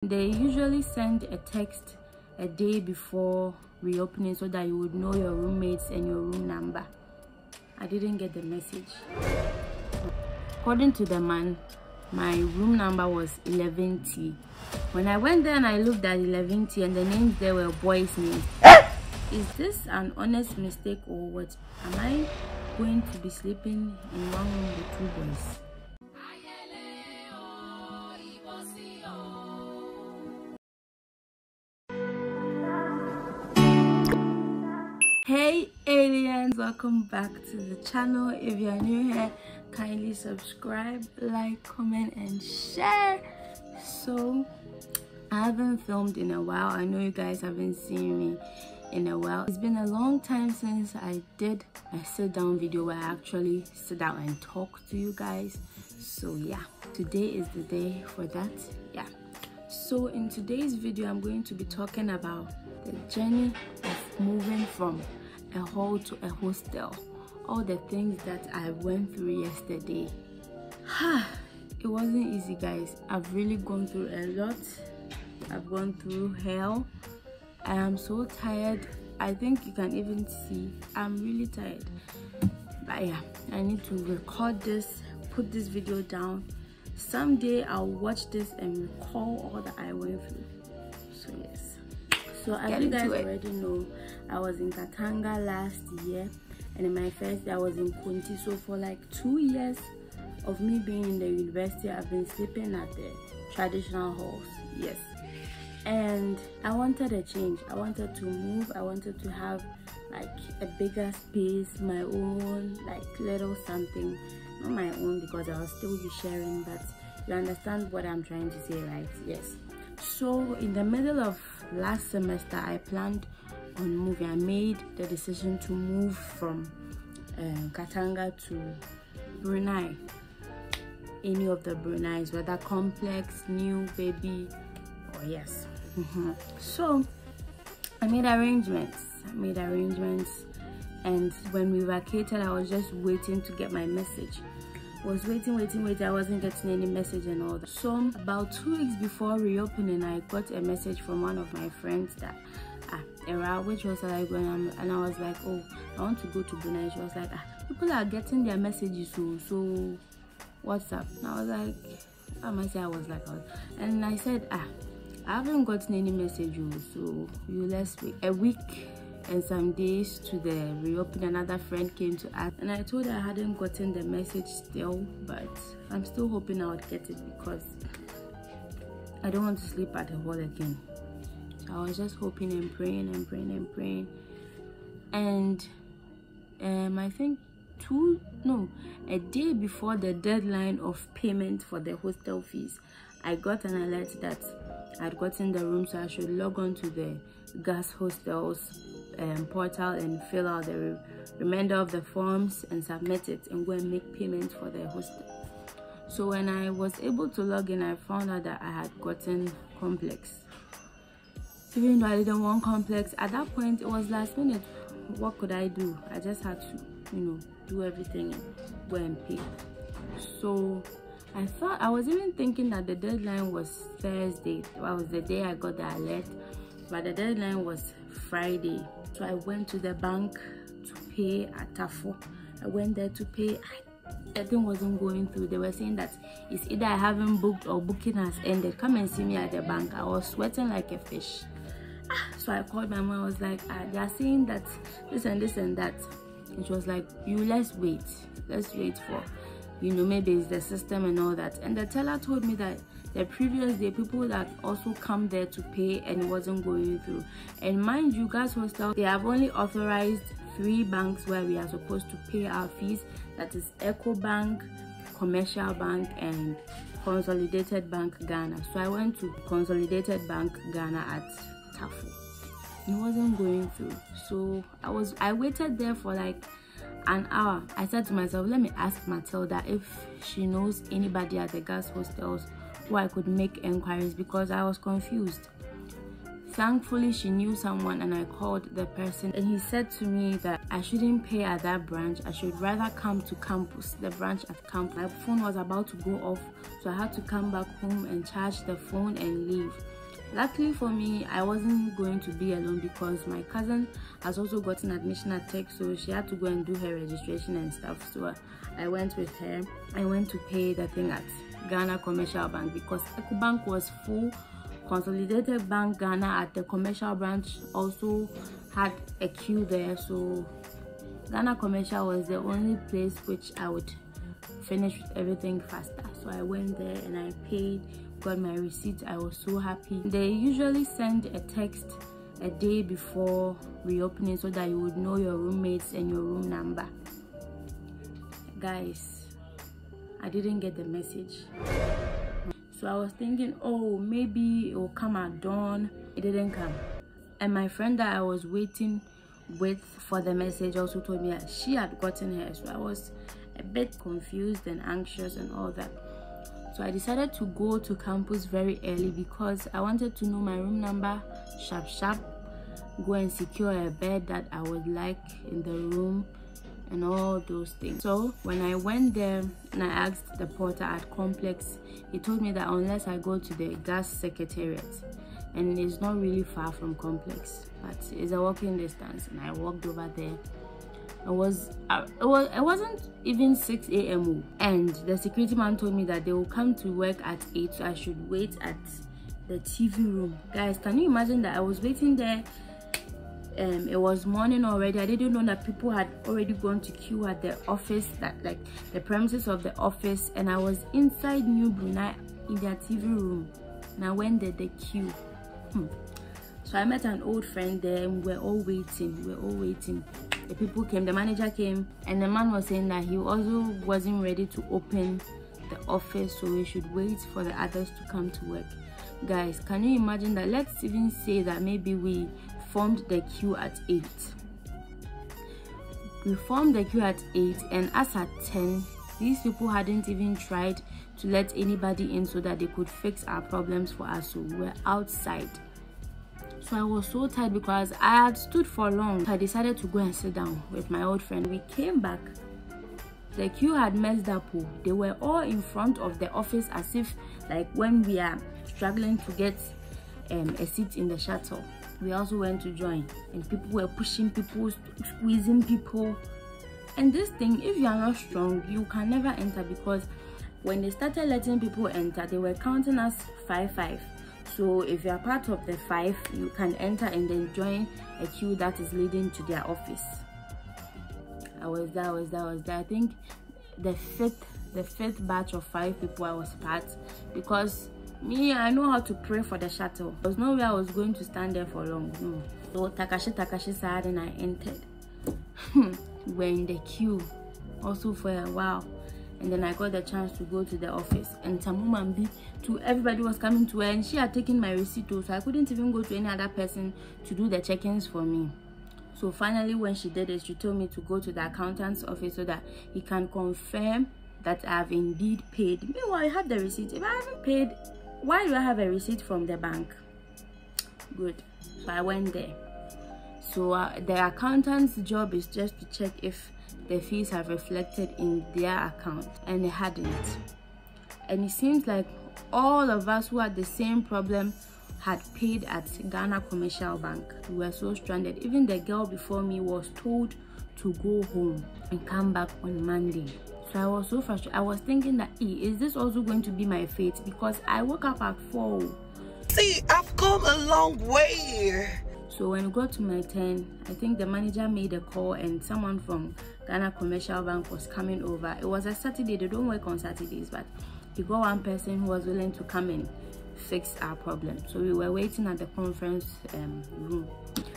They usually send a text a day before reopening so that you would know your roommates and your room number. I didn't get the message. According to the man, my room number was 11T. When I went there and I looked at 11T and the names there were boys' names. Is this an honest mistake or what? Am I going to be sleeping in one room with two boys? Hey aliens, welcome back to the channel. If you are new here, kindly subscribe, like, comment and share. So I haven't filmed in a while. I know you guys haven't seen me in a while. It's been a long time since I did a sit down video where I actually sit down and talk to you guys. So yeah, today is the day for that. Yeah, so in today's video I'm going to be talking about the journey of moving from a hall to a hostel, all the things that I went through yesterday. It wasn't easy, guys. I've really gone through a lot. I've gone through hell. I am so tired. I think you can even see I'm really tired. But yeah, I need to record this, put this video down. Someday I'll watch this and recall all that I went through. So yes, so as you guys already know, I was in Katanga last year, and in my first day I was in Kunti. So for like 2 years of me being in the university, I've been sleeping at the traditional halls. Yes, and I wanted a change. I wanted to move. I wanted to have like a bigger space, my own, like little something. Not my own because I'll still be sharing, but you understand what I'm trying to say, right? Yes. So in the middle of last semester, I planned on moving. I made the decision to move from Katanga to Brunei. Any of the Brunei's, whether complex, new, baby, or yes. So I made arrangements. And when we vacated, I was just waiting to get my message. I was waiting. I wasn't getting any message and all that. So about 2 weeks before reopening, I got a message from one of my friends that which was like when and I was like, oh, I want to go to Brunei. She was like, people are getting their messages, so what's up? And I was like, and I said, I haven't gotten any message, so let's wait a week and some days to the reopen. Another friend came to ask, and I told her I hadn't gotten the message still, but I'm still hoping I would get it because I don't want to sleep at the hall again. So I was just hoping and praying. And I think a day before the deadline of payment for the hostel fees, I got an alert that I'd gotten the room, so I should log on to the GUSSS Hostel's portal and fill out the remainder of the forms and submit it and go and make payment for the hostel. So when I was able to log in, I found out that I had gotten complex. Even though I didn't want complex, at that point it was last minute. What could I do? I just had to, do everything and go and pay. So I was even thinking that the deadline was Thursday. That was the day I got the alert, but the deadline was Friday. So I went to the bank to pay at Tafo. I went there to pay. The thing wasn't going through. They were saying that it's either I haven't booked or booking has ended. Come and see me at the bank. I was sweating like a fish. So I called my mom. I was like, they are saying that this and that. And she was like, let's wait for, maybe it's the system and all that. And the teller told me that the previous day, people that also come there to pay and it wasn't going through. And mind you, GUSSS Hostel, they have only authorized 3 banks where we are supposed to pay our fees. That is EcoBank, Commercial Bank, and Consolidated Bank Ghana. So I went to Consolidated Bank Ghana at Tafo. It wasn't going through. So I waited there for like an hour. I said to myself, let me ask Matilda if she knows anybody at the GUSSS Hostels who I could make inquiries, because I was confused. Thankfully, she knew someone and I called the person, and he said to me that I shouldn't pay at that branch. I should rather come to campus, the branch at campus. My phone was about to go off, so I had to come back home and charge the phone and leave. Luckily for me, I wasn't going to be alone because my cousin has also gotten admission at Tech, so she had to go and do her registration and stuff. So I went with her. I went to pay the thing at Ghana Commercial Bank because EcoBank was full. Consolidated Bank Ghana at the commercial branch also had a queue there, so Ghana Commercial was the only place which I would finish with everything faster. So I went there and I paid, got my receipt. I was so happy. They usually send a text a day before reopening so that you would know your roommates and your room number. Guys, I didn't get the message. So I was thinking, oh, maybe it will come at dawn. It didn't come. And my friend that I was waiting with for the message also told me that she had gotten hers. So I was a bit confused and anxious and all that. So I decided to go to campus very early because I wanted to know my room number sharp, go and secure a bed that I would like in the room and all those things. So when I went there and I asked the porter at Complex, he told me that unless I go to the GUSS Secretariat, and it's not really far from Complex, but it's a walking distance, and I walked over there. It wasn't even 6 a.m. and the security man told me that they will come to work at 8, so I should wait at the TV room. Guys, can you imagine that I was waiting there? It was morning already. I didn't know that people had already gone to queue at the office, that like the premises of the office, and I was inside New Brunei in their TV room, and I went there, the queue. So I met an old friend there, and we're all waiting. The people came, the manager came, and the man was saying that he also wasn't ready to open the office, so we should wait for the others to come to work. Guys, can you imagine that? Let's even say that maybe we formed the queue at 8. We formed the queue at 8, and as at 10, these people hadn't even tried to let anybody in so that they could fix our problems for us. So we were outside. So I was so tired because I had stood for long. So I decided to go and sit down with my old friend. We came back. The queue had messed up. They were all in front of the office as if like when we are struggling to get a seat in the shuttle. We also went to join, and people were pushing people, squeezing people. And this thing, if you are not strong, you can never enter, because when they started letting people enter, they were counting us 5-5. So if you are part of the 5, you can enter and then join a queue that is leading to their office. I was there. I think the fifth batch of 5 people I was part, because me, I know how to pray for the shuttle. There was no way I was going to stand there for long. No. So Takashi said, and I entered. We're in the queue also for a while, and then I got the chance to go to the office, and Tamumambi too, everybody was coming to her, and she had taken my receipt too, so I couldn't even go to any other person to do the check-ins for me. So finally, when she did it, she told me to go to the accountant's office so that he can confirm that I have indeed paid. Meanwhile, I have the receipt. If I haven't paid, why do I have a receipt from the bank? Good. So I went there. So the accountant's job is just to check if the fees have reflected in their account, and they hadn't. And it seems like all of us who had the same problem had paid at Ghana Commercial Bank. We were so stranded. Even the girl before me was told to go home and come back on Monday. So I was so frustrated. I was thinking that, is this also going to be my fate? Because I woke up at 4. See, I've come a long way. So when we got to my turn, I think the manager made a call, and someone from Ghana Commercial Bank was coming over. It was a Saturday. They don't work on Saturdays, but he got one person who was willing to come and fix our problem. So we were waiting at the conference room.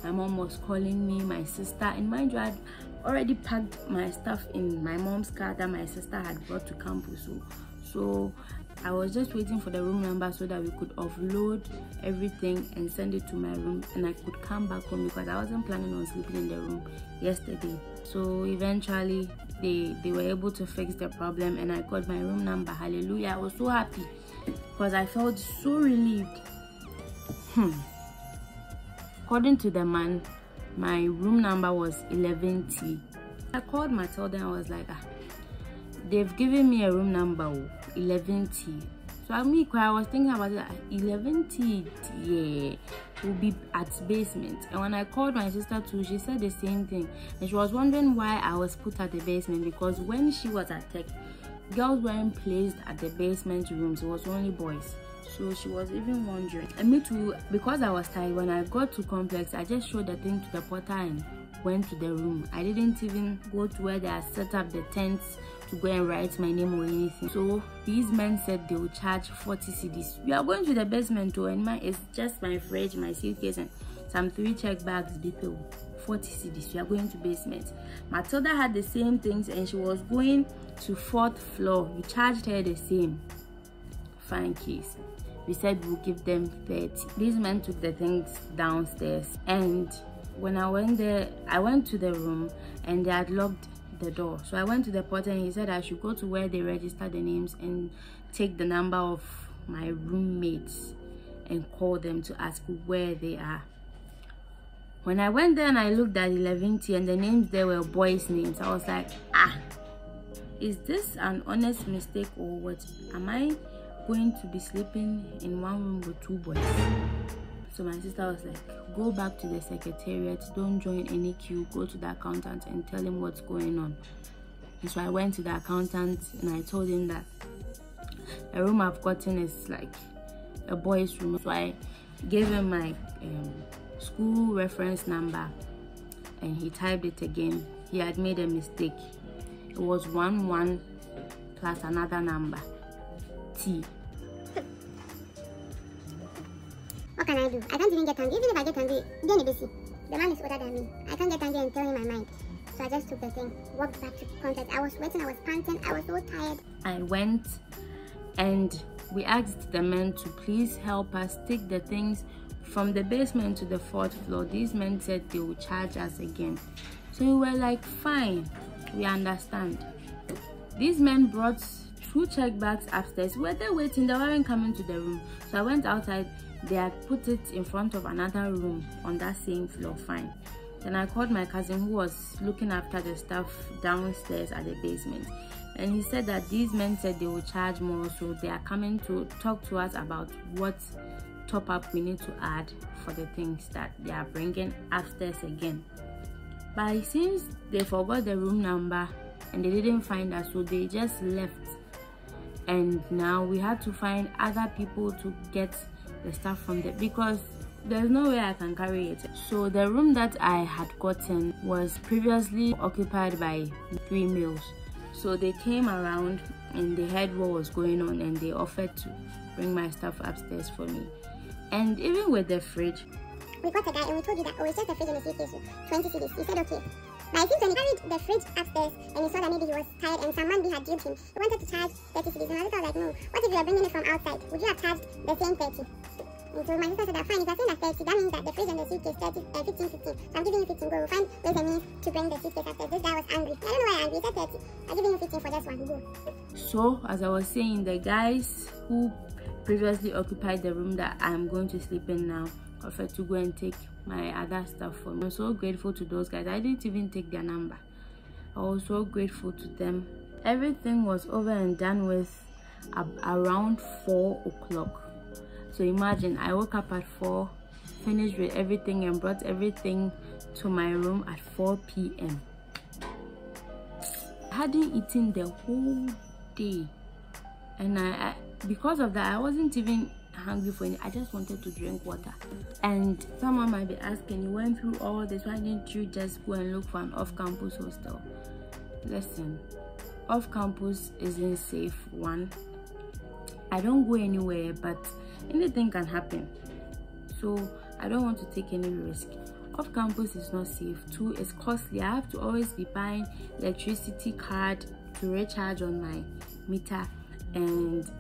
My mom was calling me, my sister, and mind you, I had already packed my stuff in my mom's car that my sister had brought to campus. So I was just waiting for the room number so that we could offload everything and send it to my room, and I could come back home because I wasn't planning on sleeping in the room yesterday. So eventually they were able to fix the problem, and I got my room number. Hallelujah. I was so happy because I felt so relieved. According to the man, my room number was 11T. I called Matilda and I was like, they've given me a room number 11T. So I was thinking about it. 11th, yeah, will be at basement. And when I called my sister too, she said the same thing. And she was wondering why I was put at the basement, because when she was at tech, girls weren't placed at the basement rooms. It was only boys. So she was even wondering. And me too, because I was tired, when I got to complex, I just showed the thing to the porter and went to the room. I didn't even go to where they had set up the tents to go and write my name or anything. So these men said they would charge 40 cedis. We are going to the basement too, and it's just my fridge, my suitcase, and some 3 check bags. BP 40 cedis. We are going to basement. Matilda had the same things, and she was going to 4th floor. We charged her the same. Fine case. We said we'll give them 30. These men took the things downstairs, and when I went there, I went to the room and they had locked the door. So I went to the porter and he said I should go to where they register the names and take the number of my roommates and call them to ask where they are. When I went there and I looked at 11th and the names there were boys' names, I was like, is this an honest mistake or what? Am I going to be sleeping in one room with 2 boys? So my sister was like, go back to the secretariat, don't join any queue, go to the accountant and tell him what's going on. And so I went to the accountant and I told him that the room I've gotten is like a boys' room. So I gave him my school reference number and he typed it again. He had made a mistake. It was 11 plus another number, T. What can I do? I can't even get angry. Even if I get angry, then busy. The man is older than me. I can't get angry and tell him my mind. So I just took the thing, walked back to contact. I was sweating, I was panting, I was so tired. I went and we asked the men to please help us take the things from the basement to the 4th floor. These men said they would charge us again. So we were like, fine, we understand. These men brought 2 check bags upstairs. We were there waiting, they weren't coming to the room. So I went outside. They had put it in front of another room on that same floor. Fine. Then I called my cousin who was looking after the stuff downstairs at the basement, and he said that these men said they would charge more, so they are coming to talk to us about what top up we need to add for the things that they are bringing upstairs again. But it seems they forgot the room number and they didn't find us, so they just left, and now we had to find other people to get the stuff from there because there's no way I can carry it. So the room that I had gotten was previously occupied by 3 males. So they came around and they heard what was going on and they offered to bring my stuff upstairs for me. And even with the fridge, we got a guy and we told you that, oh, it's just a fridge in the suitcase, 20 cedis. He said okay. But I think when he carried the fridge upstairs and he saw that maybe he was tired and some man had duped him, he wanted to charge 30 cedis. And I was like, no, what if you are bringing it from outside? Would you have charged the same 30? And so my sister said that fine, if you're saying that 30, that means that the fridge and the suitcase 15. So I'm giving you 15, go. We'll find ways and means to bring the suitcase upstairs. This guy was angry. I don't know why angry. He said 30. I'm giving you 15 for this one, go. So as I was saying, the guys who previously occupied the room that I'm going to sleep in now offered to go and take my other stuff for me. I'm so grateful to those guys. I didn't even take their number. I was so grateful to them. Everything was over and done with around 4 o'clock. So imagine, I woke up at 4, finished with everything and brought everything to my room at 4 p.m. I hadn't eaten the whole day, and I because of that I wasn't even hungry for anything. I just wanted to drink water. And someone might be asking, you went through all this, why didn't you just go and look for an off-campus hostel? Listen, off-campus isn't safe. 1, I don't go anywhere, but anything can happen, so I don't want to take any risk. Off campus is not safe. 2, it's costly. I have to always be buying electricity card to recharge on my meter, and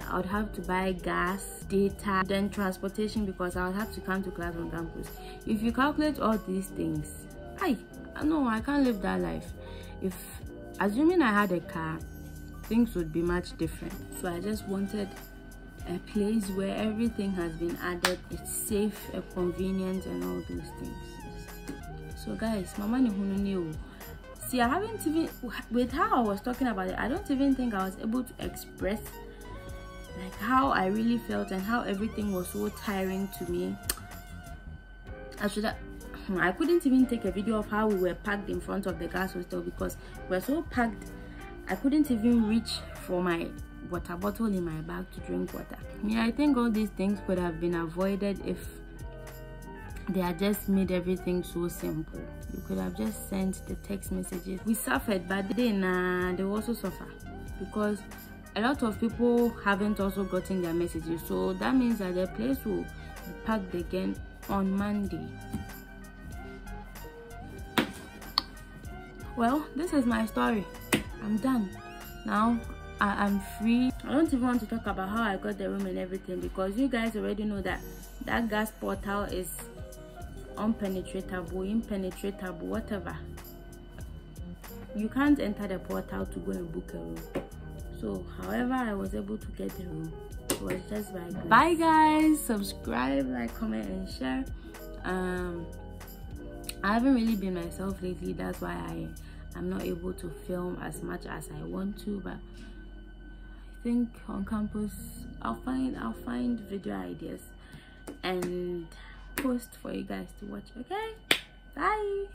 I would have to buy gas, data, then transportation because I would have to come to class on campus. If you calculate all these things, I can't live that life. If assuming I had a car, things would be much different. So I just wanted a place where everything has been added. It's safe, convenient, and all those things. So guys, mama ni hunu new. See, I haven't even, with how I was talking about it, I don't even think I was able to express like how I really felt and how everything was so tiring to me. I couldn't even take a video of how we were packed in front of the GUSSS hostel because we were so packed. I couldn't even reach for my water bottle in my bag to drink water. Yeah, I think all these things could have been avoided if they had just made everything so simple. You could have just sent the text messages. We suffered, but then they also suffer because a lot of people haven't also gotten their messages, so that means that the place will be packed again on Monday. Well, this is my story. I'm done now. I'm free. I don't even want to talk about how I got the room and everything because you guys already know that that GUSSS portal is unpenetratable, impenetrable, whatever. You can't enter the portal to go and book a room. So however I was able to get the room, it was just by grace. Bye guys, subscribe, like, comment and share. I haven't really been myself lately, that's why I'm not able to film as much as I want to, but I think on campus I'll find video ideas and post for you guys to watch. Okay, bye.